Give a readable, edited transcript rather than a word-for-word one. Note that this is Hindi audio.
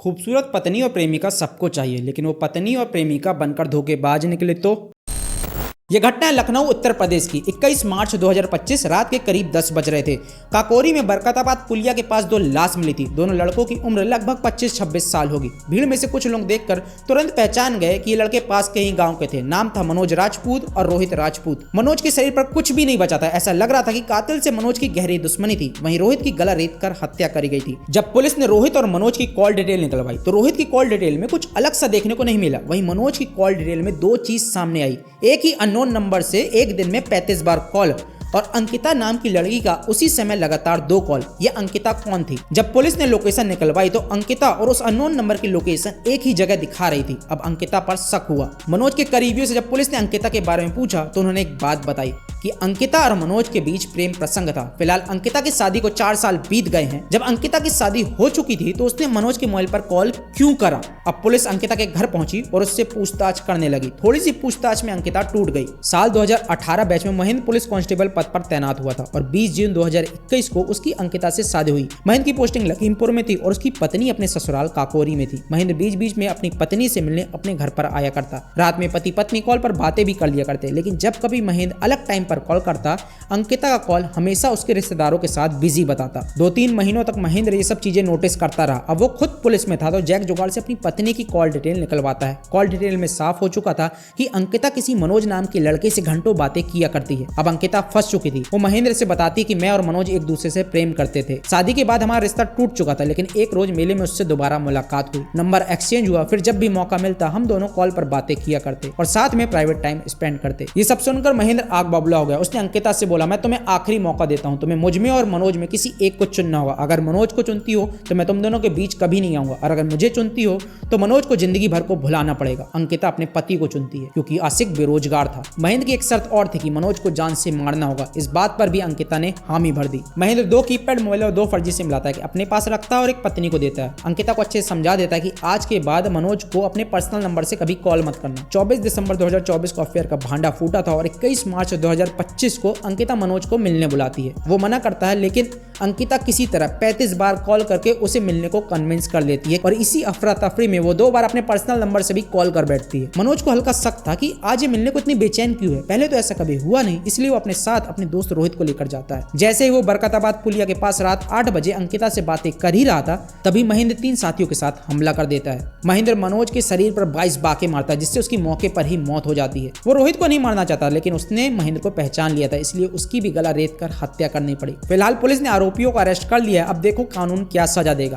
खूबसूरत पत्नी और प्रेमिका सबको चाहिए, लेकिन वो पत्नी और प्रेमिका बनकर धोखेबाज निकले तो। यह घटना है लखनऊ उत्तर प्रदेश की। 21 मार्च 2025 रात के करीब 10 बज रहे थे। काकोरी में बरकताबाद पुलिया के पास दो लाश मिली थी। दोनों लड़कों की उम्र लगभग 25-26 साल होगी। भीड़ में से कुछ लोग देखकर तुरंत पहचान गए कि ये लड़के पास के ही गांव के थे। नाम था मनोज राजपूत और रोहित राजपूत। मनोज के शरीर पर कुछ भी नहीं बचा था। ऐसा लग रहा था कि कातिल से मनोज की गहरी दुश्मनी थी। वहीं रोहित की गला रेत कर हत्या करी गई थी। जब पुलिस ने रोहित और मनोज की कॉल डिटेल निकलवाई तो रोहित की कॉल डिटेल में कुछ अलग सा देखने को नहीं मिला। वहीं मनोज की कॉल डिटेल में दो चीज सामने आई। एक ही अननोन नंबर से एक दिन में 35 बार कॉल और अंकिता नाम की लड़की का उसी समय लगातार 2 कॉल। ये अंकिता कौन थी? जब पुलिस ने लोकेशन निकलवाई तो अंकिता और उस अननोन नंबर की लोकेशन एक ही जगह दिखा रही थी। अब अंकिता पर शक हुआ। मनोज के करीबियों से जब पुलिस ने अंकिता के बारे में पूछा तो उन्होंने एक बात बताई कि अंकिता और मनोज के बीच प्रेम प्रसंग था। फिलहाल अंकिता की शादी को 4 साल बीत गए हैं। जब अंकिता की शादी हो चुकी थी तो उसने मनोज के मोबाइल पर कॉल क्यों करा? अब पुलिस अंकिता के घर पहुंची और उससे पूछताछ करने लगी। थोड़ी सी पूछताछ में अंकिता टूट गई। साल 2018 बैच में महेंद्र पुलिस कांस्टेबल पद पर तैनात हुआ था और 20 जून 2021 को उसकी अंकिता से शादी हुई। महेंद्र की पोस्टिंग लखीमपुर में थी और उसकी पत्नी अपने ससुराल काकोरी में थी। महेंद्र बीच बीच में अपनी पत्नी से मिलने अपने घर पर आया करता। रात में पति पत्नी कॉल पर बातें भी कर लिया करते, लेकिन जब कभी महेंद्र अलग टाइम पर कॉल करता अंकिता का कॉल हमेशा उसके रिश्तेदारों के साथ बिजी बताता। 2-3 महीनों तक महेंद्र ये सब चीजें नोटिस करता रहा। अब वो खुद पुलिस में था तो जैक जुगाड़ से अपनी पत्नी की कॉल डिटेल निकलवाता है। कॉल डिटेल में साफ हो चुका था कि अंकिता किसी मनोज नाम के लड़के से घंटों बातें किया करती है। अब अंकिता फंस चुकी थी। वो महेंद्र से बताती कि मैं और मनोज एक दूसरे से प्रेम करते थे। शादी के बाद हमारा रिश्ता टूट चुका था, लेकिन एक रोज मेले में उससे दोबारा मुलाकात हुई। नंबर एक्सचेंज हुआ। फिर जब भी मौका मिलता हम दोनों कॉल पर बातें किया करते और साथ में प्राइवेट टाइम स्पेंड करते। ये सब सुनकर महेंद्र आग बबूला हो गया। उसने अंकिता से बोला, मैं तुम्हें आखिरी मौका देता हूं। तुम्हें मुझ में और मनोज में किसी एक को चुनना होगा। अगर मनोज को चुनती हो तो मैं तुम दोनों के बीच कभी नहीं आऊंगा, और अगर मुझे चुनती हो तो मनोज को जिंदगी भर को भुलाना पड़ेगा। अंकिता अपने पति को चुनती है क्योंकि आशिक बेरोजगार था। महेंद्र की एक शर्त और थी कि मनोज को जान से मारना होगा। इस बात पर भी अंकिता ने हामी भर दी। महेंद्र 2 कीपैड मोबाइल और 2 फर्जी सिम लाता है कि अपने पास रखता है और एक पत्नी को देता है। अंकिता को अच्छे से समझा देता है कि आज के बाद मनोज को अपने पर्सनल नंबर से कभी कॉल मत करना। 24 दिसंबर 2024 को अफेयर का भांडा फूटा था और 21 मार्च 2025 को अंकिता मनोज को मिलने बुलाती है। वो मना करता है, लेकिन अंकिता किसी तरह 35 बार कॉल करके उसे मिलने को कन्विंस कर लेती है और इसी अफरा तफरी में वो 2 बार अपने पर्सनल नंबर से भी कॉल कर बैठती है। मनोज को हल्का शक था कि आज ये मिलने को इतनी बेचैन क्यों है। पहले तो ऐसा कभी हुआ नहीं, इसलिए वो अपने साथ अपने दोस्त रोहित को लेकर जाता है। जैसे ही वो बरकताबाद पुलिया के पास रात 8 बजे अंकिता से बातें कर ही रहा था, तभी महेंद्र 3 साथियों के साथ हमला कर देता है। महेंद्र मनोज के शरीर पर 22 बाके मारता है, जिससे उसकी मौके पर ही मौत हो जाती है। वो रोहित को नहीं मारना चाहता, लेकिन उसने महेंद्र को पहचान लिया था, इसलिए उसकी भी गला रेत कर हत्या करनी पड़ी। फिलहाल पुलिस ने आरोपियों को अरेस्ट कर लिया। अब देखो कानून क्या सजा देगा।